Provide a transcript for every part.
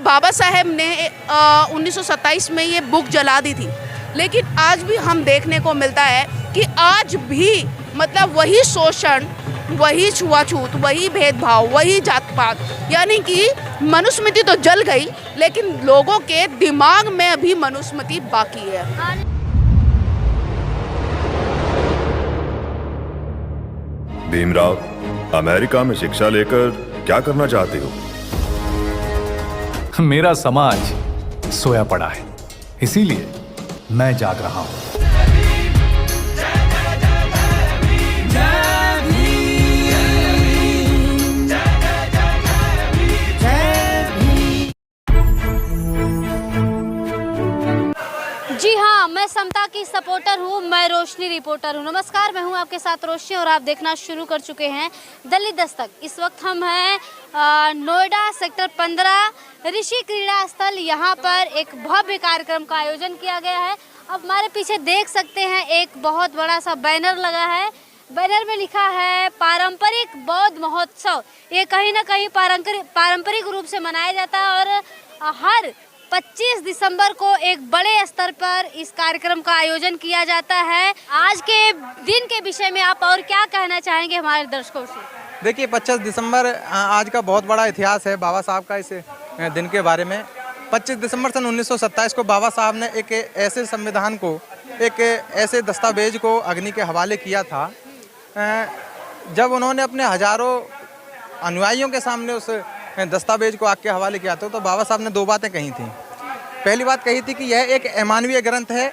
बाबा साहेब ने 1927 में ये बुक जला दी थी, लेकिन आज भी हम देखने को मिलता है कि आज भी मतलब वही शोषण, वही छुआछूत, वही भेदभाव, वही जात पात, यानी कि मनुस्मृति तो जल गई लेकिन लोगों के दिमाग में अभी मनुस्मृति बाकी है। भीमराव, अमेरिका में शिक्षा लेकर क्या करना चाहते हो? मेरा समाज सोया पड़ा है, इसीलिए मैं जाग रहा हूं। जी हाँ, मैं समता की सपोर्टर हूँ, मैं रोशनी रिपोर्टर हूँ। नमस्कार, मैं हूँ आपके साथ रोशनी और आप देखना शुरू कर चुके हैं दलित दस्तक। इस वक्त हम हैं नोएडा सेक्टर 15 ऋषि क्रीड़ा स्थल। यहाँ पर एक भव्य कार्यक्रम का आयोजन किया गया है। अब हमारे पीछे देख सकते हैं एक बहुत बड़ा सा बैनर लगा है। बैनर में लिखा है पारंपरिक बौद्ध महोत्सव। ये कहीं ना कहीं पारंपरिक रूप से मनाया जाता है और हर 25 दिसंबर को एक बड़े स्तर पर इस कार्यक्रम का आयोजन किया जाता है। आज के दिन के विषय में आप और क्या कहना चाहेंगे हमारे दर्शकों से? देखिए, 25 दिसंबर आज का बहुत बड़ा इतिहास है बाबा साहब का इस दिन के बारे में। 25 दिसंबर सन 1927 को बाबा साहब ने एक ऐसे संविधान को, एक ऐसे दस्तावेज को अग्नि के हवाले किया था। जब उन्होंने अपने हजारों अनुयायियों के सामने उस दस्तावेज को आग के हवाले किया था तो बाबा साहब ने दो बातें कही थी। पहली बात कही थी कि यह एक अमानवीय ग्रंथ है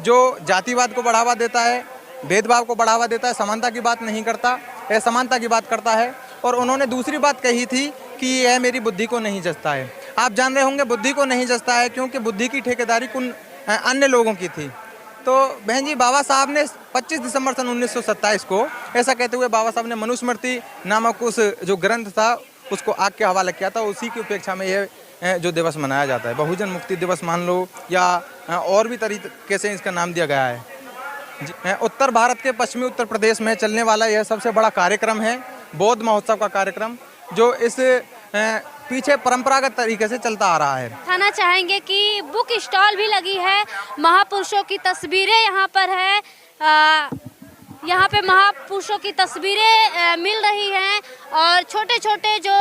जो जातिवाद को बढ़ावा देता है, भेदभाव को बढ़ावा देता है, समानता की बात नहीं करता, असमानता की बात करता है। और उन्होंने दूसरी बात कही थी कि यह मेरी बुद्धि को नहीं जचता है। आप जान रहे होंगे बुद्धि को नहीं जचता है क्योंकि बुद्धि की ठेकेदारी कुछ अन्य लोगों की थी। तो बहन जी, बाबा साहब ने 25 दिसंबर सन 1927 को ऐसा कहते हुए बाबा साहब ने मनुस्मृति नामक उस जो ग्रंथ था उसको आग के हवाले किया था। उसी की उपेक्षा में यह जो दिवस मनाया जाता है, बहुजन मुक्ति दिवस मान लो या और भी तरीके से इसका नाम दिया गया है। उत्तर भारत के पश्चिमी उत्तर प्रदेश में चलने वाला यह सबसे बड़ा कार्यक्रम है, बौद्ध महोत्सव का कार्यक्रम, जो इस पीछे परंपरागत तरीके से चलता आ रहा है। बताना चाहेंगे कि बुक स्टॉल भी लगी है, महापुरुषों की तस्वीरें यहाँ पर है। यहाँ पे महापुरुषों की तस्वीरें मिल रही हैं और छोटे छोटे जो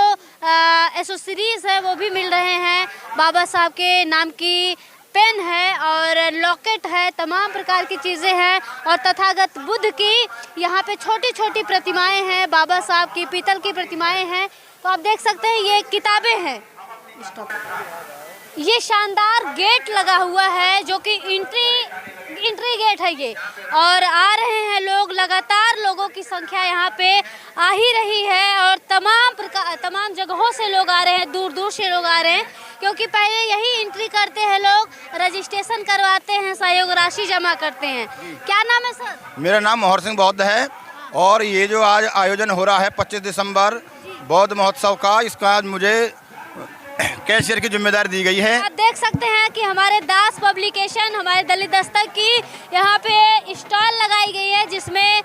एसेसरीज है वो भी मिल रहे हैं। बाबा साहब के नाम की पेन है और लॉकेट है, तमाम प्रकार की चीज़ें हैं और तथागत बुद्ध की यहाँ पे छोटी छोटी प्रतिमाएं हैं, बाबा साहब की पीतल की प्रतिमाएं हैं। तो आप देख सकते हैं ये किताबें हैं। ये शानदार गेट लगा हुआ है जो कि एंट्री गेट है ये, और आ रहे हैं लोग, लगातार लोगों की संख्या यहाँ पे आ ही रही है और तमाम जगहों से लोग आ रहे हैं, दूर दूर से लोग आ रहे हैं क्योंकि पहले यही एंट्री करते हैं लोग, रजिस्ट्रेशन करवाते हैं, सहयोग राशि जमा करते हैं। क्या नाम है सर? मेरा नाम मोहर सिंह बौद्ध है और ये जो आज आयोजन हो रहा है 25 दिसंबर बौद्ध महोत्सव का, इसका आज मुझे कैशियर की जिम्मेदारी दी गई है। आप देख सकते हैं कि हमारे दास पब्लिकेशन, हमारे दलित दस्तक की यहाँ पे स्टॉल लगाई गई है जिसमें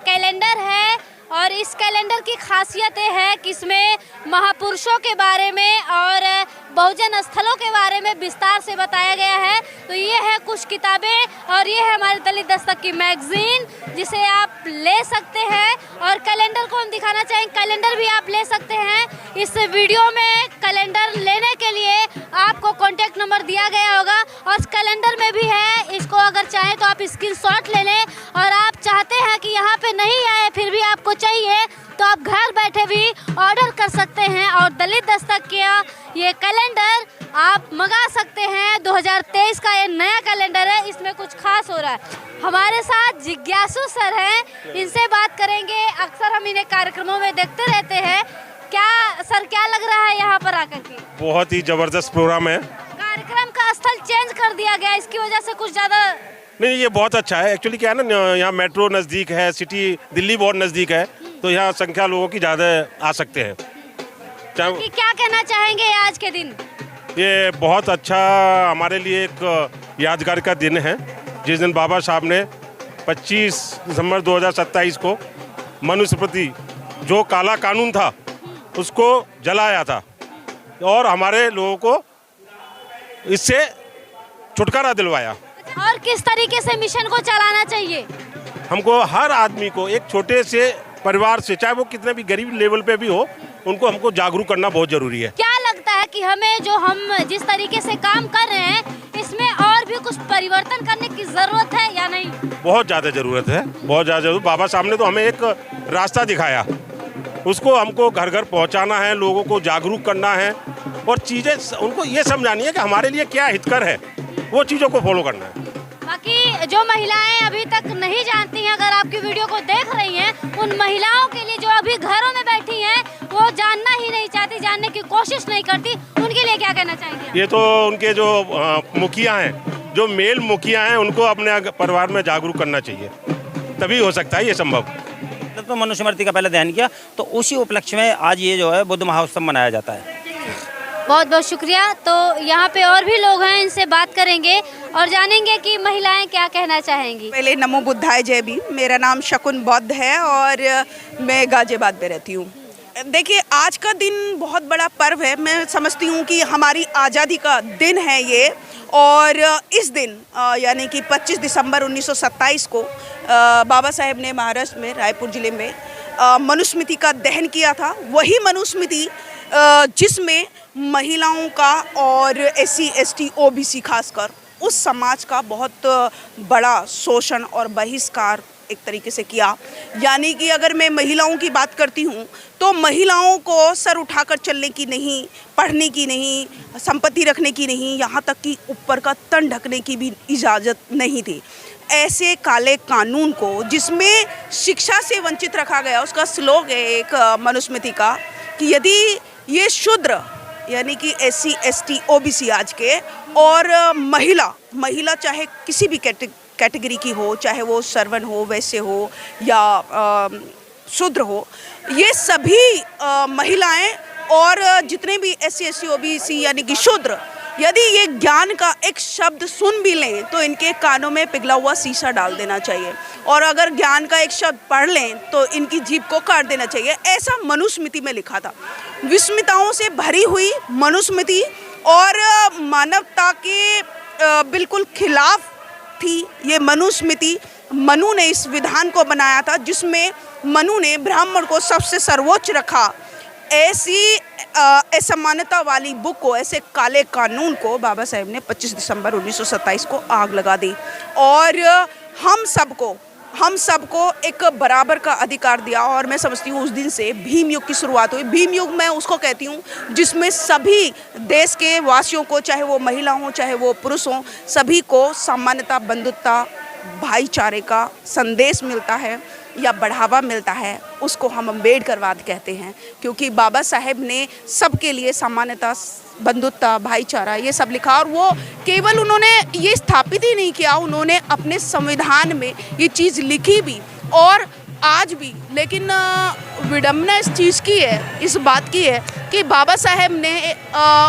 कैलेंडर है और इस कैलेंडर की खासियत ये है कि इसमें महापुरुषों के बारे में और बहुजन स्थलों के बारे में विस्तार से बताया गया है। तो ये है कुछ किताबें और ये है हमारे दलित दस्तक की मैगजीन जिसे आप ले सकते हैं। और कैलेंडर को हम दिखाना चाहेंगे, कैलेंडर भी आप ले सकते हैं। इस वीडियो में कैलेंडर लेने के लिए आपको कॉन्टैक्ट नंबर दिया गया होगा और कैलेंडर में भी है, इसको अगर चाहें तो आप स्क्रीनशॉट ले लें। और आप चाहते हैं कि यहाँ पे नहीं आए फिर भी आपको चाहिए तो आप घर बैठे भी ऑर्डर कर सकते हैं और दलित दस्तक का ये कैलेंडर आप मंगा सकते हैं। 2023 का ये नया कैलेंडर है, इसमें कुछ खास हो रहा है। हमारे साथ जिज्ञासु सर हैं, इनसे बात करेंगे। अक्सर हम इन्हें कार्यक्रमों में देखते रहते हैं। क्या लग रहा है यहाँ पर आकर के? बहुत ही जबरदस्त प्रोग्राम है। कार्यक्रम का स्थल चेंज कर दिया गया, इसकी वजह से कुछ ज़्यादा नहीं, ये बहुत अच्छा है। एक्चुअली क्या है ना, यहाँ मेट्रो नज़दीक है, सिटी दिल्ली बहुत नज़दीक है, तो यहाँ संख्या लोगों की ज़्यादा आ सकते हैं। क्या कहना चाहेंगे आज के दिन? ये बहुत अच्छा हमारे लिए एक यादगार का दिन है, जिस दिन बाबा साहब ने 25 दिसंबर 2027 को मनुस्मृति जो काला कानून था उसको जलाया था। और हमारे लोगों को इससे छुटकारा दिलवाया। और किस तरीके से मिशन को चलाना चाहिए? हमको हर आदमी को एक छोटे से परिवार से, चाहे वो कितने भी गरीब लेवल पे भी हो, उनको हमको जागरूक करना बहुत जरूरी है। क्या लगता है कि हमें जो हम जिस तरीके से काम कर रहे हैं इसमें और भी कुछ परिवर्तन करने की जरूरत है या नहीं? बहुत ज़्यादा ज़रूरत है, बहुत ज़्यादा ज़रूरत। बाबा साहब ने तो हमें एक रास्ता दिखाया, उसको हमको घर घर पहुंचाना है, लोगों को जागरूक करना है और चीज़ें उनको ये समझानी है कि हमारे लिए क्या हितकर है, वो चीज़ों को फॉलो करना है। बाकी जो महिलाएं अभी तक नहीं जानती हैं, अगर आपकी वीडियो को देख रही हैं, उन महिलाओं के लिए जो अभी घरों में बैठी हैं, वो जानना ही नहीं चाहती, जानने की कोशिश नहीं करती, उनके लिए क्या कहना चाहेंगे? ये तो उनके जो मुखिया हैं, जो मेल मुखिया हैं, उनको अपने परिवार में जागरूक करना चाहिए, तभी हो सकता है ये संभव। तो मनुस्मृति का पहले ध्यान किया, तो उसी उपलक्ष्य में आज ये जो है बुद्ध महोत्सव मनाया जाता है। बहुत बहुत शुक्रिया। तो यहाँ पे और भी लोग हैं, इनसे बात करेंगे और जानेंगे कि महिलाएं क्या कहना चाहेंगी। पहले नमो बुद्धाय जय भीम। मेरा नाम शकुन बौद्ध है और मैं गाजियाबाद में रहती हूँ। देखिए, आज का दिन बहुत बड़ा पर्व है। मैं समझती हूँ कि हमारी आज़ादी का दिन है ये, और इस दिन यानी कि 25 दिसंबर 1927 को बाबा साहेब ने महाराष्ट्र में रायपुर ज़िले में मनुस्मृति का दहन किया था। वही मनुस्मृति जिसमें महिलाओं का और SC ST OBC खासकर उस समाज का बहुत बड़ा शोषण और बहिष्कार एक तरीके से किया। यानी कि अगर मैं महिलाओं की बात करती हूँ तो महिलाओं को सर उठाकर चलने की नहीं, पढ़ने की नहीं, संपत्ति रखने की नहीं, यहाँ तक कि ऊपर का तन ढकने की भी इजाज़त नहीं थी। ऐसे काले कानून को जिसमें शिक्षा से वंचित रखा गया, उसका श्लोक है एक मनुस्मृति का कि यदि ये शूद्र यानी कि SC ST OBC आज के और महिला चाहे किसी भी कैटेगरी की हो, चाहे वो सर्वन हो, वैश्य हो या शूद्र हो, ये सभी महिलाएं और जितने भी SC ST OBC यानी कि शूद्र यदि ये ज्ञान का एक शब्द सुन भी लें तो इनके कानों में पिघला हुआ शीशा डाल देना चाहिए, और अगर ज्ञान का एक शब्द पढ़ लें तो इनकी जीभ को काट देना चाहिए। ऐसा मनुस्मृति में लिखा था। विस्मृताओं से भरी हुई मनुस्मृति और मानवता के बिल्कुल खिलाफ थी ये मनुस्मृति। मनु ने इस विधान को बनाया था जिसमें मनु ने ब्राह्मण को सबसे सर्वोच्च रखा। ऐसी असमानता वाली बुक को, ऐसे काले कानून को बाबा साहेब ने 25 दिसंबर 1927 को आग लगा दी और हम सबको एक बराबर का अधिकार दिया। और मैं समझती हूँ उस दिन से भीम युग की शुरुआत हुई। भीम युग मैं उसको कहती हूँ जिसमें सभी देश के वासियों को, चाहे वो महिला हों चाहे वो पुरुष हों, सभी को समानता, बंधुत्ता, भाईचारे का संदेश मिलता है या बढ़ावा मिलता है। उसको हम अम्बेडकरवाद कहते हैं, क्योंकि बाबा साहेब ने सबके लिए समानता, बंधुत्ता, भाईचारा ये सब लिखा। और वो केवल उन्होंने ये स्थापित ही नहीं किया, उन्होंने अपने संविधान में ये चीज़ लिखी भी और आज भी। लेकिन विडम्बना इस चीज़ की है, इस बात की है कि बाबा साहेब ने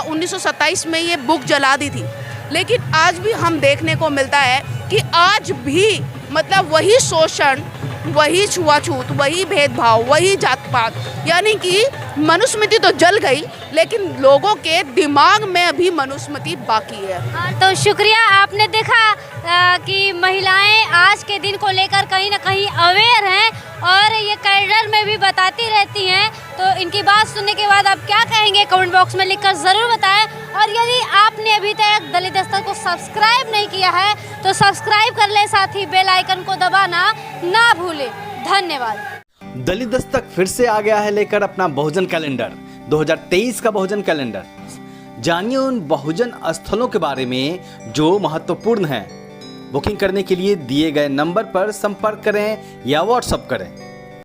1927 में ये बुक जला दी थी, लेकिन आज भी हम देखने को मिलता है कि आज भी मतलब वही शोषण, वही छुआछूत, वही भेदभाव, वही जात पात, यानी कि मनुस्मृति तो जल गई लेकिन लोगों के दिमाग में अभी मनुस्मृति बाकी है। तो शुक्रिया। आपने देखा कि महिलाएं आज के दिन को लेकर कहीं ना कहीं अवेयर हैं और ये कैलेंडर में भी बताती रहती हैं। तो इनकी बात सुनने के बाद आप क्या कहेंगे कमेंट बॉक्स में लिखकर ज़रूर बताएं। और यदि आपने अभी तक दलित दस्तक को सब्सक्राइब नहीं किया है तो सब्सक्राइब कर लें, साथ ही बेल आइकन को दबाना ना भूलें। धन्यवाद। दलित दस्तक फिर से आ गया है लेकर अपना बहुजन कैलेंडर 2023 का बहुजन कैलेंडर। जानिए उन बहुजन स्थलों के बारे में जो महत्वपूर्ण हैं। बुकिंग करने के लिए दिए गए नंबर पर संपर्क करें या व्हाट्सएप करें।